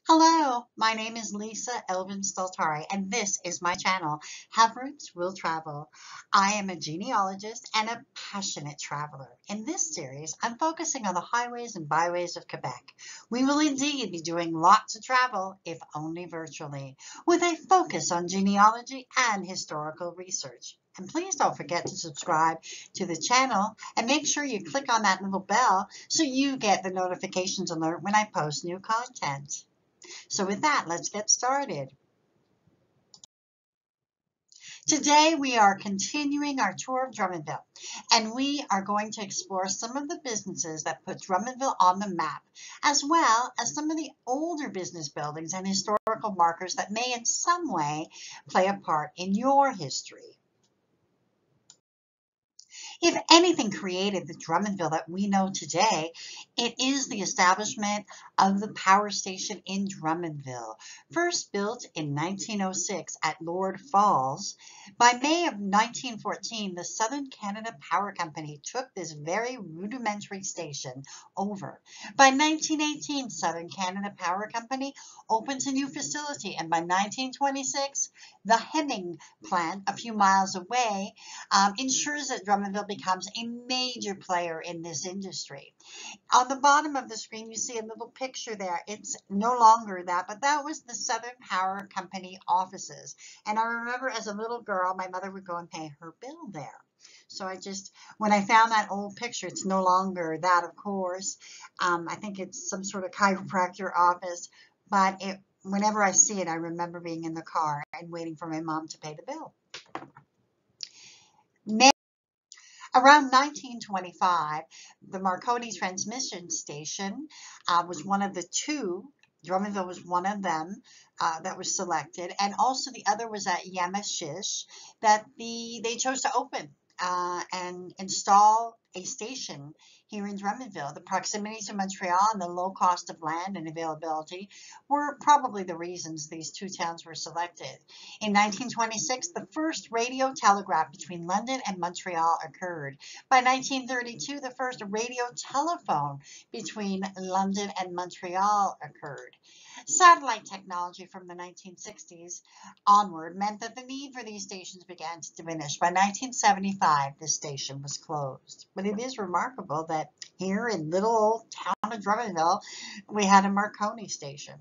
Hello, my name is Lisa Elvin Staltari, and this is my channel, Have Roots Will Travel. I am a genealogist and a passionate traveler. In this series, I'm focusing on the highways and byways of Quebec. We will indeed be doing lots of travel, if only virtually, with a focus on genealogy and historical research. And please don't forget to subscribe to the channel and make sure you click on that little bell so you get the notifications alert when I post new content. So with that, let's get started. Today we are continuing our tour of Drummondville, and we are going to explore some of the businesses that put Drummondville on the map, as well as some of the older business buildings and historical markers that may in some way play a part in your history. If anything created the Drummondville that we know today, it is the establishment of the power station in Drummondville. First built in 1906 at Lord Falls, by May of 1914, the Southern Canada Power Company took this very rudimentary station over. By 1918, Southern Canada Power Company opens a new facility, and by 1926, the Hemming plant, a few miles away, ensures that Drummondville becomes a major player in this industry. On the bottom of the screen, you see a little picture there. It's no longer that, but that was the Southern Power Company offices. And I remember as a little girl, my mother would go and pay her bill there. So when I found that old picture, it's no longer that, of course. I think it's some sort of chiropractor office, but whenever I see it, I remember being in the car and waiting for my mom to pay the bill. Around 1925, the Marconi transmission station was one of the two. Drummondville was one of them that was selected, and also the other was at Yamashish that they chose to open and install a station here in Drummondville. The proximity to Montreal and the low cost of land and availability were probably the reasons these two towns were selected. In 1926, the first radio telegraph between London and Montreal occurred. By 1932, the first radio telephone between London and Montreal occurred. Satellite technology from the 1960s onward meant that the need for these stations began to diminish. By 1975, the station was closed. But it is remarkable that here in little old town of Drummondville, we had a Marconi station.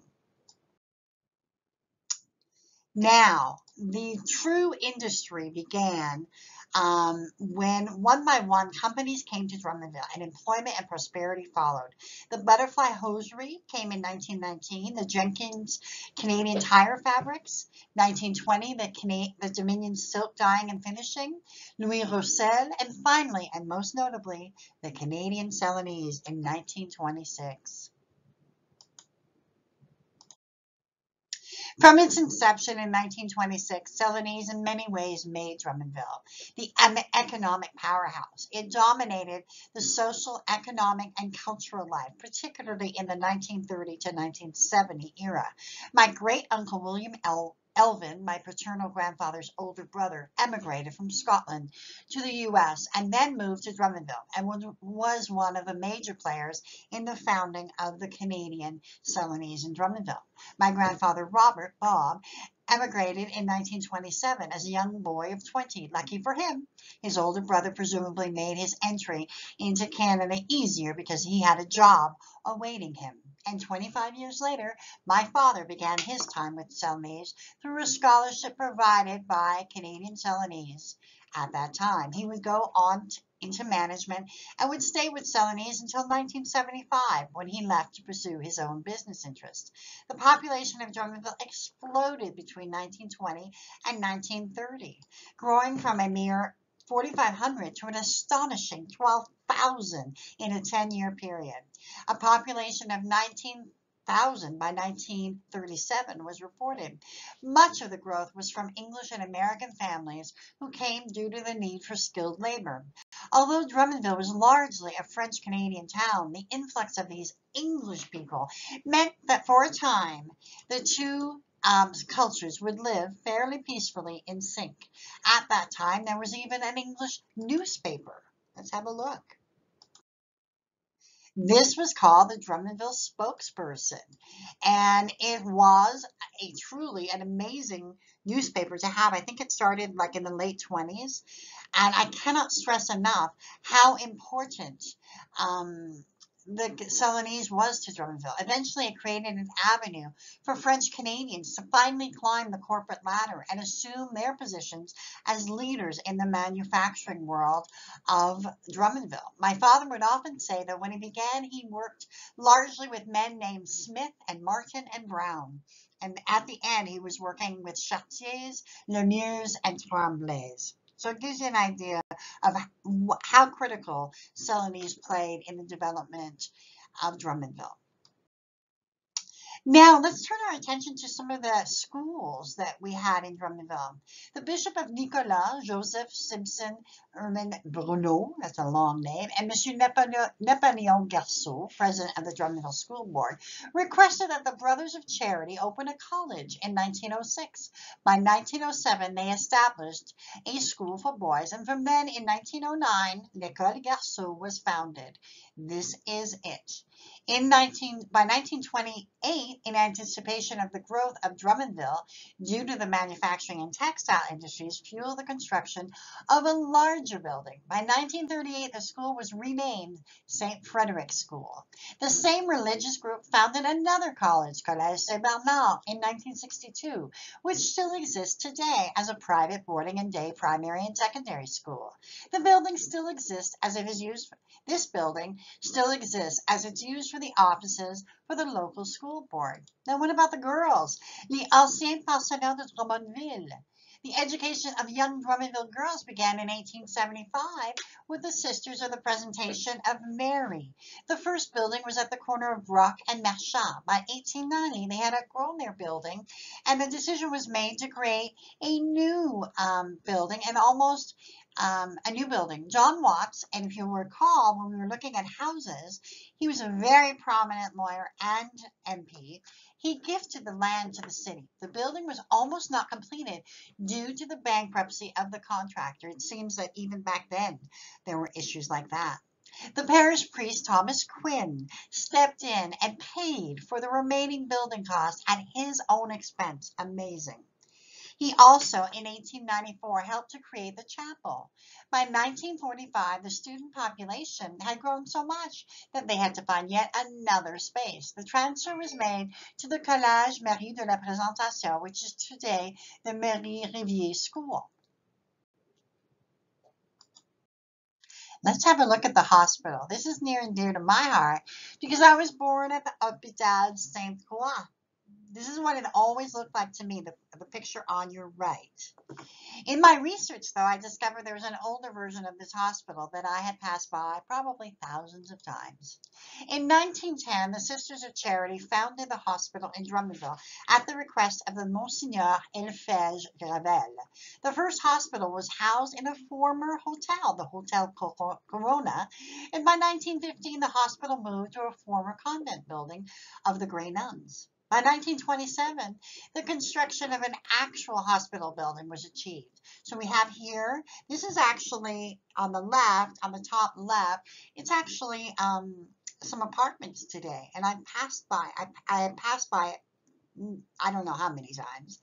Now, the true industry began when one by one companies came to Drummondville and employment and prosperity followed. The Butterfly Hosiery came in 1919, the Jenkins Canadian Tire Fabrics, 1920, the Dominion Silk Dyeing and Finishing, Louis Roussel, and finally, and most notably, the Canadian Celanese in 1926. From its inception in 1926, Celanese in many ways made Drummondville the economic powerhouse. It dominated the social, economic, and cultural life, particularly in the 1930 to 1970 era. My great-uncle William Elvin, my paternal grandfather's older brother, emigrated from Scotland to the U.S. and then moved to Drummondville and was one of the major players in the founding of the Canadian Celanese in Drummondville. My grandfather, Robert Bob, emigrated in 1927 as a young boy of 20. Lucky for him, his older brother presumably made his entry into Canada easier because he had a job awaiting him. And 25 years later, my father began his time with Celanese through a scholarship provided by Canadian Celanese. At that time, he would go on into management and would stay with Celanese until 1975 when he left to pursue his own business interests. The population of Drummondville exploded between 1920 and 1930, growing from a mere 4,500 to an astonishing 12,000 in a 10-year period. A population of 19,000 by 1937 was reported. Much of the growth was from English and American families who came due to the need for skilled labor. Although Drummondville was largely a French-Canadian town, the influx of these English people meant that for a time the two cultures would live fairly peacefully in sync. At that time, there was even an English newspaper. Let's have a look. This was called the Drummondville Spokesperson, and it was a truly an amazing newspaper to have. I think it started like in the late 20s, and I cannot stress enough how important um, the Ceylonese was to Drummondville. Eventually, it created an avenue for French Canadians to finally climb the corporate ladder and assume their positions as leaders in the manufacturing world of Drummondville. My father would often say that when he began, he worked largely with men named Smith and Martin and Brown. And at the end, he was working with Chartiers, Lemieux, and Tremblays. So it gives you an idea of how critical Ceylonese played in the development of Drummondville. Now, let's turn our attention to some of the schools that we had in Drummondville. The Bishop of Nicolas, Joseph Simpson Herman Bruno, that's a long name, and Monsieur Napoleon Garceau, president of the Drummondville School Board, requested that the Brothers of Charity open a college in 1906. By 1907, they established a school for boys, and from then in 1909, L'École Garceau was founded. This is it. By 1928, in anticipation of the growth of Drummondville due to the manufacturing and textile industries, fueled the construction of a larger building. By 1938, the school was renamed St. Frederic School. The same religious group founded another college, Collège Saint-Bernard, in 1962, which still exists today as a private boarding and day primary and secondary school. The building still exists as it is used. This building still exists as it's used for the offices for the local school board. Now, what about the girls? Les anciens pensionnaires de Drummondville. The education of young Drummondville girls began in 1875 with the Sisters of the Presentation of Mary. The first building was at the corner of Brock and Marchand. By 1890, they had outgrown their building, and the decision was made to create a new building and almost a new building. John Watts, and if you recall, when we were looking at houses, he was a very prominent lawyer and MP. He gifted the land to the city. The building was almost not completed due to the bankruptcy of the contractor. It seems that even back then there were issues like that. The parish priest, Thomas Quinn, stepped in and paid for the remaining building costs at his own expense. Amazing. He also, in 1894, helped to create the chapel. By 1945, the student population had grown so much that they had to find yet another space. The transfer was made to the Collège Marie de la Présentation, which is today the Marie Rivier School. Let's have a look at the hospital. This is near and dear to my heart because I was born at the Hôpital Sainte-Croix. This is what it always looked like to me, the picture on your right. In my research, though, I discovered there was an older version of this hospital that I had passed by probably thousands of times. In 1910, the Sisters of Charity founded the hospital in Drummondville at the request of the Monseigneur Elphege Gravel. The first hospital was housed in a former hotel, the Hotel Corona, and by 1915, the hospital moved to a former convent building of the Grey Nuns. By 1927, the construction of an actual hospital building was achieved. So we have here, this is actually on the left, on the top left, it's actually some apartments today. And I passed by, I had passed by it, I don't know how many times,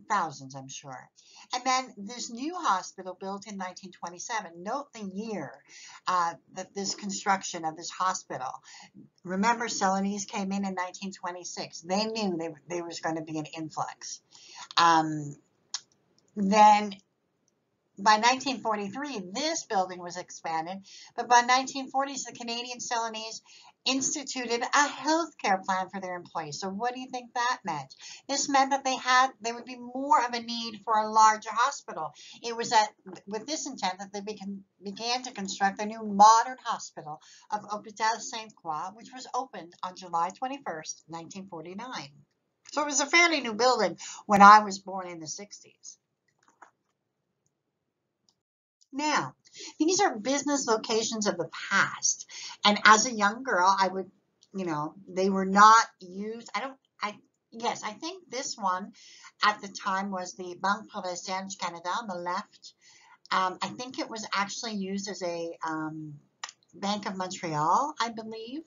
thousands, I'm sure. And then this new hospital built in 1927, note the year that this construction of this hospital. Remember, Ceylonese came in 1926. They knew there was going to be an influx. Then by 1943, this building was expanded, but by 1940s, the Canadian Ceylonese instituted a health care plan for their employees. So what do you think that meant? This meant that there would be more of a need for a larger hospital. It was with this intent that they began to construct a new modern hospital of Hôpital Sainte-Croix, which was opened on July 21st, 1949. So it was a fairly new building when I was born in the 60s. Now, these are business locations of the past. And as a young girl, I would, they were not used. Yes, I think this one at the time was the Banque Provinciale du Canada on the left. I think it was actually used as a Bank of Montreal, I believe.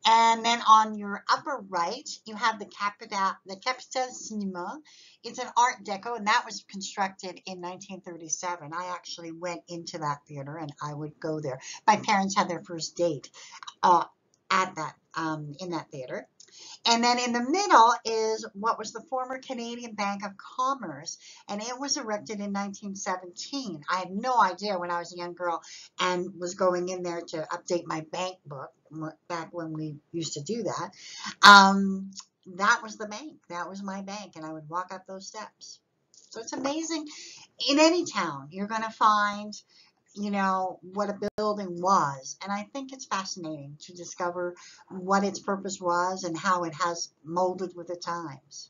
And then on your upper right, you have the Capitale Cinema. It's an Art Deco, and that was constructed in 1937. I actually went into that theater, and I would go there. My parents had their first date at that in that theater. And then in the middle is what was the former Canadian Bank of Commerce, and it was erected in 1917. I had no idea when I was a young girl and was going in there to update my bank book back when we used to do that. That was the bank. That was my bank, and I would walk up those steps. So it's amazing. In any town, you're going to find what a building was. And I think it's fascinating to discover what its purpose was and how it has molded with the times.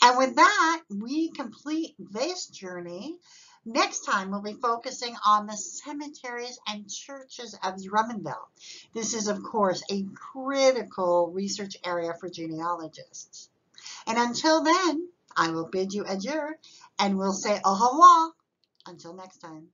And with that, we complete this journey. Next time, we'll be focusing on the cemeteries and churches of Drummondville. This is, of course, a critical research area for genealogists. And until then, I will bid you adieu, and we'll say au revoir until next time.